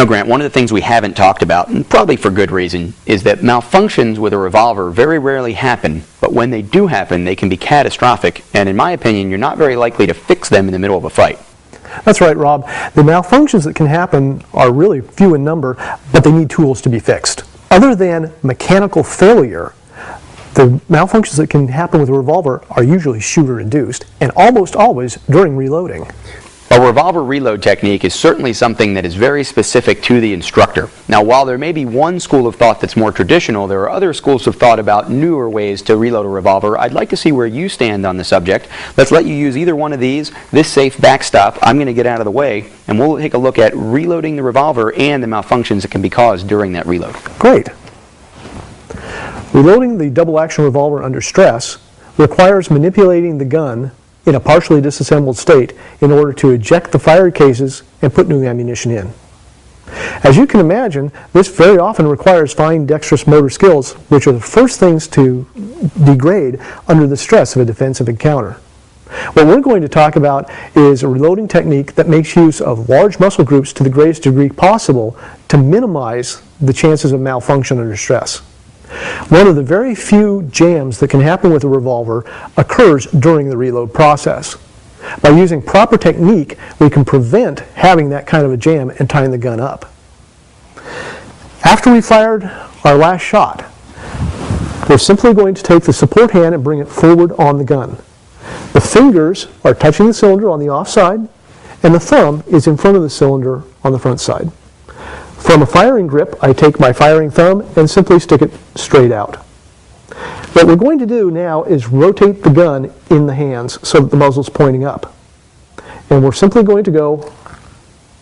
You know, Grant, one of the things we haven't talked about, and probably for good reason, is that malfunctions with a revolver very rarely happen, but when they do happen, they can be catastrophic, and in my opinion, you're not very likely to fix them in the middle of a fight. That's right, Rob. The malfunctions that can happen are really few in number, but they need tools to be fixed. Other than mechanical failure, the malfunctions that can happen with a revolver are usually shooter-induced, and almost always during reloading. A revolver reload technique is certainly something that is very specific to the instructor. Now, while there may be one school of thought that's more traditional, there are other schools of thought about newer ways to reload a revolver. I'd like to see where you stand on the subject. Let's let you use either one of these. This safe backstop, I'm going to get out of the way, and we'll take a look at reloading the revolver and the malfunctions that can be caused during that reload. Great. Reloading the double-action revolver under stress requires manipulating the gun in a partially disassembled state in order to eject the fire cases and put new ammunition in. As you can imagine, this very often requires fine dexterous motor skills, which are the first things to degrade under the stress of a defensive encounter. What we're going to talk about is a reloading technique that makes use of large muscle groups to the greatest degree possible to minimize the chances of malfunction under stress. One of the very few jams that can happen with a revolver occurs during the reload process. By using proper technique, we can prevent having that kind of a jam and tying the gun up. After we fired our last shot, we're simply going to take the support hand and bring it forward on the gun. The fingers are touching the cylinder on the off side, and the thumb is in front of the cylinder on the front side. From a firing grip, I take my firing thumb and simply stick it straight out. What we're going to do now is rotate the gun in the hands so that the muzzle's pointing up. And we're simply going to go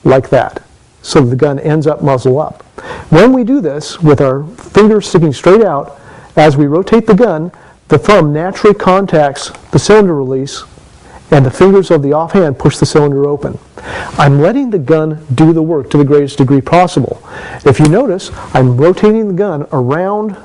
like that, so that the gun ends up muzzle up. When we do this, with our fingers sticking straight out, as we rotate the gun, the thumb naturally contacts the cylinder release, and the fingers of the offhand push the cylinder open. I'm letting the gun do the work to the greatest degree possible. If you notice, I'm rotating the gun around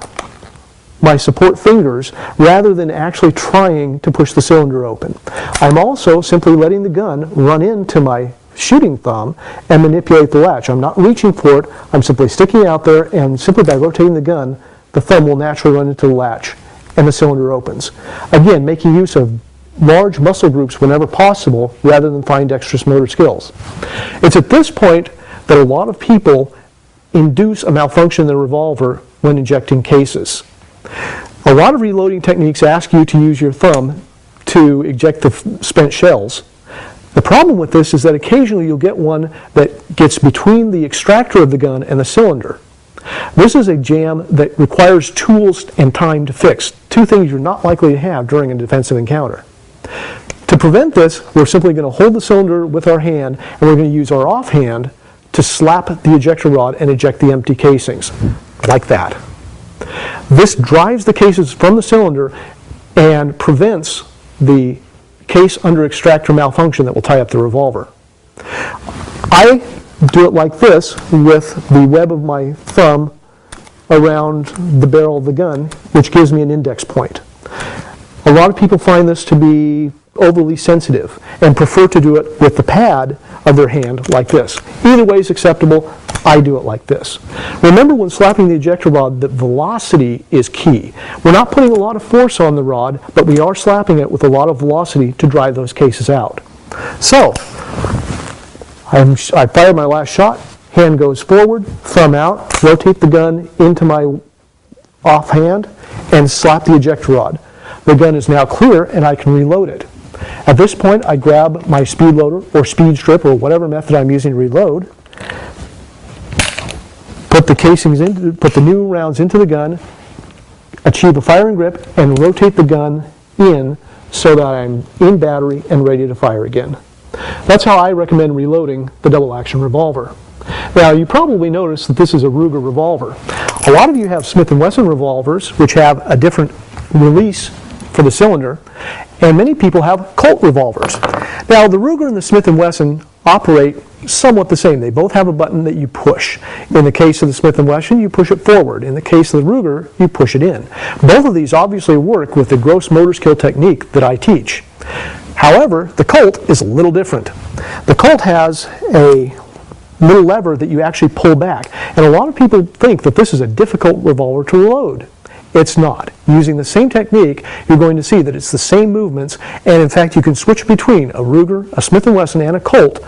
my support fingers rather than actually trying to push the cylinder open. I'm also simply letting the gun run into my shooting thumb and manipulate the latch. I'm not reaching for it, I'm simply sticking out there, and simply by rotating the gun, the thumb will naturally run into the latch and the cylinder opens. Again, making use of large muscle groups whenever possible rather than fine dexterous motor skills. It's at this point that a lot of people induce a malfunction in the revolver when ejecting cases. A lot of reloading techniques ask you to use your thumb to eject the spent shells. The problem with this is that occasionally you'll get one that gets between the extractor of the gun and the cylinder. This is a jam that requires tools and time to fix, two things you're not likely to have during a defensive encounter. To prevent this, we're simply going to hold the cylinder with our hand, and we're going to use our offhand to slap the ejector rod and eject the empty casings, like that. This drives the cases from the cylinder and prevents the case under extractor malfunction that will tie up the revolver. I do it like this with the web of my thumb around the barrel of the gun, which gives me an index point. A lot of people find this to be overly sensitive and prefer to do it with the pad of their hand like this. Either way is acceptable. I do it like this. Remember, when slapping the ejector rod, that velocity is key. We're not putting a lot of force on the rod, but we are slapping it with a lot of velocity to drive those cases out. So, I fire my last shot, hand goes forward, thumb out, rotate the gun into my offhand, and slap the ejector rod. The gun is now clear and I can reload it. At this point, I grab my speed loader or speed strip or whatever method I'm using to reload, put the new rounds into the gun, achieve a firing grip, and rotate the gun in so that I'm in battery and ready to fire again. That's how I recommend reloading the double-action revolver. Now, you probably noticed that this is a Ruger revolver. A lot of you have Smith & Wesson revolvers, which have a different release for the cylinder, and many people have Colt revolvers. Now, the Ruger and the Smith & Wesson operate somewhat the same. They both have a button that you push. In the case of the Smith & Wesson, you push it forward. In the case of the Ruger, you push it in. Both of these obviously work with the gross motor skill technique that I teach. However, the Colt is a little different. The Colt has a little lever that you actually pull back. And a lot of people think that this is a difficult revolver to reload. It's not. Using the same technique, you're going to see that it's the same movements, and in fact you can switch between a Ruger, a Smith & Wesson, and a Colt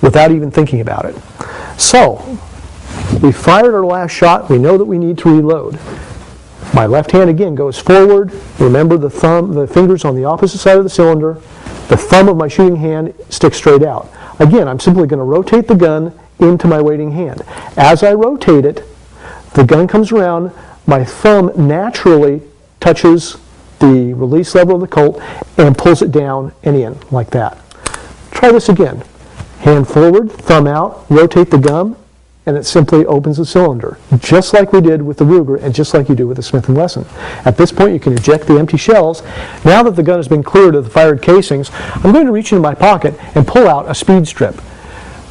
without even thinking about it. So, we fired our last shot, we know that we need to reload. My left hand again goes forward. Remember the fingers on the opposite side of the cylinder. The thumb of my shooting hand sticks straight out. Again, I'm simply going to rotate the gun into my waiting hand. As I rotate it, the gun comes around, my thumb naturally touches the release lever of the Colt and pulls it down and in, like that. Try this again. Hand forward, thumb out, rotate the gun, and it simply opens the cylinder, just like we did with the Ruger and just like you do with the Smith & Wesson. At this point, you can eject the empty shells. Now that the gun has been cleared of the fired casings, I'm going to reach into my pocket and pull out a speed strip.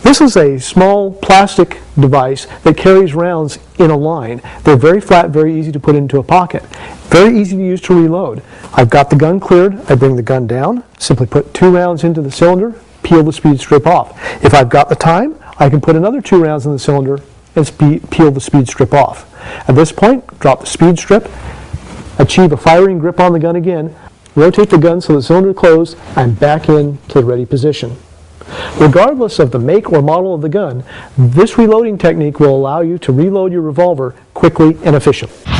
This is a small plastic device that carries rounds in a line. They're very flat, very easy to put into a pocket. Very easy to use to reload. I've got the gun cleared. I bring the gun down, simply put 2 rounds into the cylinder, peel the speed strip off. If I've got the time, I can put another 2 rounds in the cylinder and peel the speed strip off. At this point, drop the speed strip, achieve a firing grip on the gun again, rotate the gun so the cylinder is closed, I'm back in to the ready position. Regardless of the make or model of the gun, this reloading technique will allow you to reload your revolver quickly and efficiently.